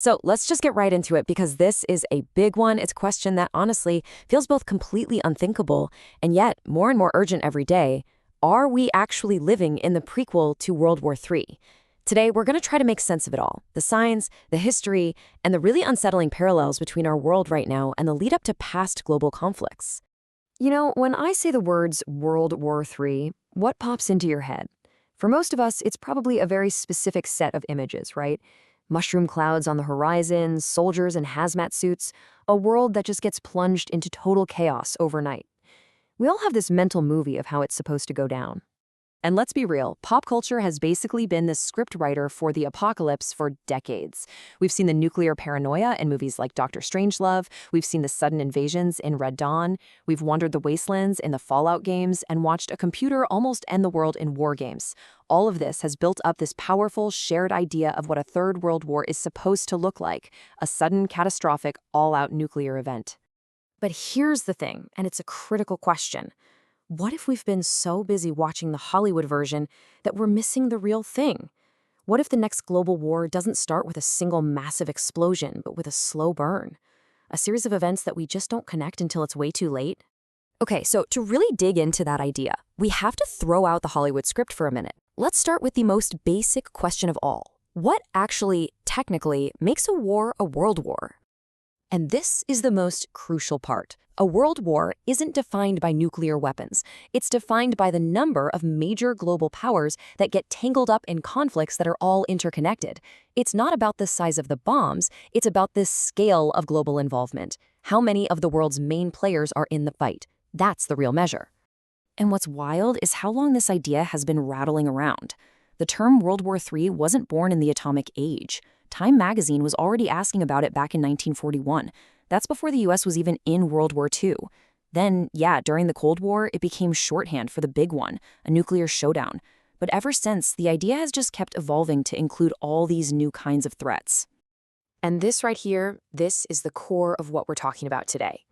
So let's just get right into it because this is a big one. It's a question that honestly feels both completely unthinkable and yet more and more urgent every day. Are we actually living in the prequel to World War III? Today, we're going to try to make sense of it all, the science, the history, and the really unsettling parallels between our world right now and the lead up to past global conflicts. When I say the words World War III, what pops into your head? For most of us, it's probably a very specific set of images, right? Mushroom clouds on the horizon, soldiers in hazmat suits, a world that just gets plunged into total chaos overnight. We all have this mental movie of how it's supposed to go down. And let's be real, pop culture has basically been the scriptwriter for the apocalypse for decades. We've seen the nuclear paranoia in movies like Doctor Strangelove, we've seen the sudden invasions in Red Dawn, we've wandered the wastelands in the Fallout games, and watched a computer almost end the world in war games. All of this has built up this powerful, shared idea of what a third world war is supposed to look like, a sudden, catastrophic, all-out nuclear event. But here's the thing, and it's a critical question. What if we've been so busy watching the Hollywood version that we're missing the real thing? What if the next global war doesn't start with a single massive explosion, but with a slow burn? A series of events that we just don't connect until it's way too late? Okay, so to really dig into that idea, we have to throw out the Hollywood script for a minute. Let's start with the most basic question of all. What actually, technically, makes a war a world war? And this is the most crucial part. A world war isn't defined by nuclear weapons. It's defined by the number of major global powers that get tangled up in conflicts that are all interconnected. It's not about the size of the bombs, it's about the scale of global involvement. How many of the world's main players are in the fight? That's the real measure. And what's wild is how long this idea has been rattling around. The term World War III wasn't born in the atomic age. Time magazine was already asking about it back in 1941. That's before the US was even in World War II. Then, during the Cold War, it became shorthand for the big one, a nuclear showdown. But ever since, the idea has just kept evolving to include all these new kinds of threats. And this right here, this is the core of what we're talking about today.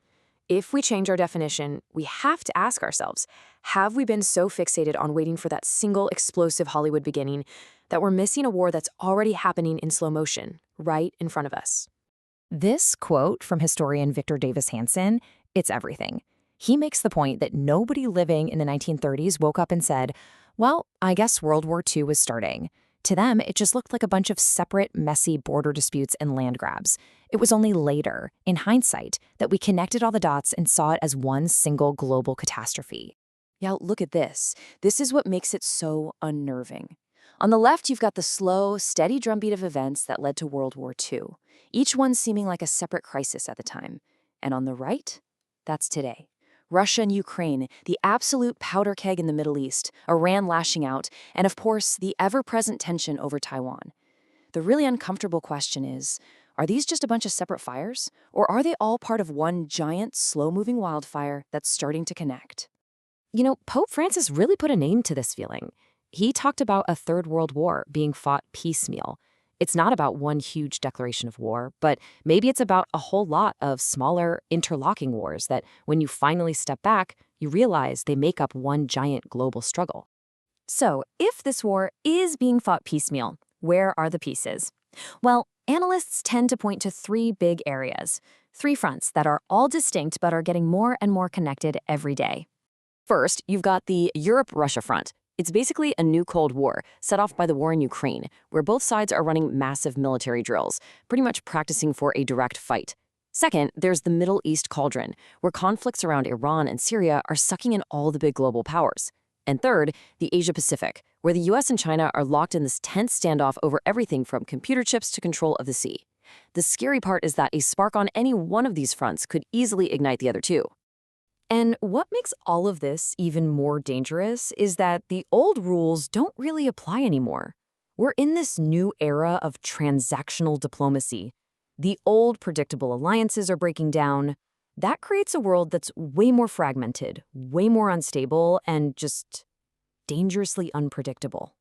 If we change our definition, we have to ask ourselves, have we been so fixated on waiting for that single explosive Hollywood beginning that we're missing a war that's already happening in slow motion, right in front of us? This quote from historian Victor Davis Hanson, it's everything. He makes the point that nobody living in the 1930s woke up and said, well, I guess World War II was starting. To them, it just looked like a bunch of separate, messy border disputes and land grabs. It was only later, in hindsight, that we connected all the dots and saw it as one single global catastrophe. Yeah, look at this. This is what makes it so unnerving. On the left, you've got the slow, steady drumbeat of events that led to World War II, each one seeming like a separate crisis at the time. And on the right, that's today. Russia and Ukraine, the absolute powder keg in the Middle East, Iran lashing out, and of course, the ever-present tension over Taiwan. The really uncomfortable question is, are these just a bunch of separate fires? Or are they all part of one giant, slow-moving wildfire that's starting to connect? Pope Francis really put a name to this feeling. He talked about a third world war being fought piecemeal. It's not about one huge declaration of war, but maybe it's about a whole lot of smaller, interlocking wars that, when you finally step back, you realize they make up one giant global struggle. So, if this war is being fought piecemeal, where are the pieces? Well, analysts tend to point to three big areas, three fronts that are all distinct but are getting more and more connected every day. First, you've got the Europe-Russia front. It's basically a new Cold War, set off by the war in Ukraine, where both sides are running massive military drills, pretty much practicing for a direct fight. Second, there's the Middle East cauldron, where conflicts around Iran and Syria are sucking in all the big global powers. And third, the Asia-Pacific, where the US and China are locked in this tense standoff over everything from computer chips to control of the sea. The scary part is that a spark on any one of these fronts could easily ignite the other two. And what makes all of this even more dangerous is that the old rules don't really apply anymore. We're in this new era of transactional diplomacy. The old predictable alliances are breaking down. That creates a world that's way more fragmented, way more unstable, and just dangerously unpredictable.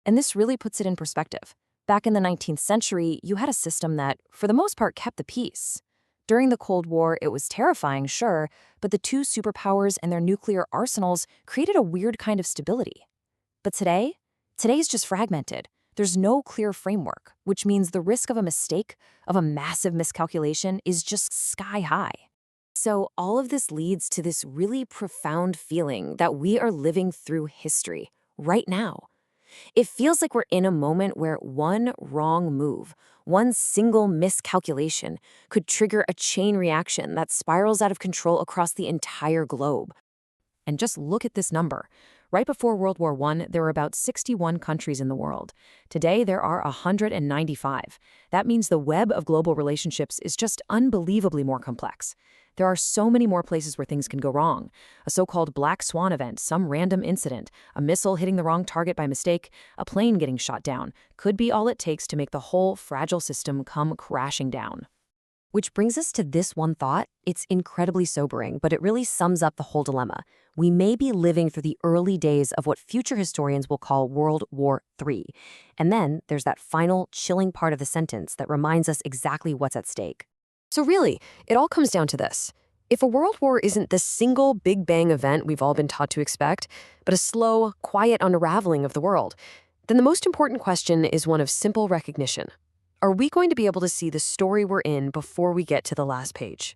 And this really puts it in perspective. Back in the 19th century, you had a system that, for the most part, kept the peace. During the Cold War, it was terrifying, sure, but the two superpowers and their nuclear arsenals created a weird kind of stability. But today's just fragmented. There's no clear framework, which means the risk of a mistake, of a massive miscalculation, is just sky high. So, all of this leads to this really profound feeling that we are living through history right now. It feels like we're in a moment where one wrong move, one single miscalculation, could trigger a chain reaction that spirals out of control across the entire globe. And just look at this number. Right before World War I, there were about 61 countries in the world. Today, there are 195. That means the web of global relationships is just unbelievably more complex. There are so many more places where things can go wrong. A so-called black swan event, some random incident, a missile hitting the wrong target by mistake, a plane getting shot down, could be all it takes to make the whole fragile system come crashing down. Which brings us to this one thought. It's incredibly sobering, but it really sums up the whole dilemma. We may be living through the early days of what future historians will call World War III. And then there's that final, chilling part of the sentence that reminds us exactly what's at stake. So really, it all comes down to this. If a world war isn't the single Big Bang event we've all been taught to expect, but a slow, quiet unraveling of the world, then the most important question is one of simple recognition. Are we going to be able to see the story we're in before we get to the last page?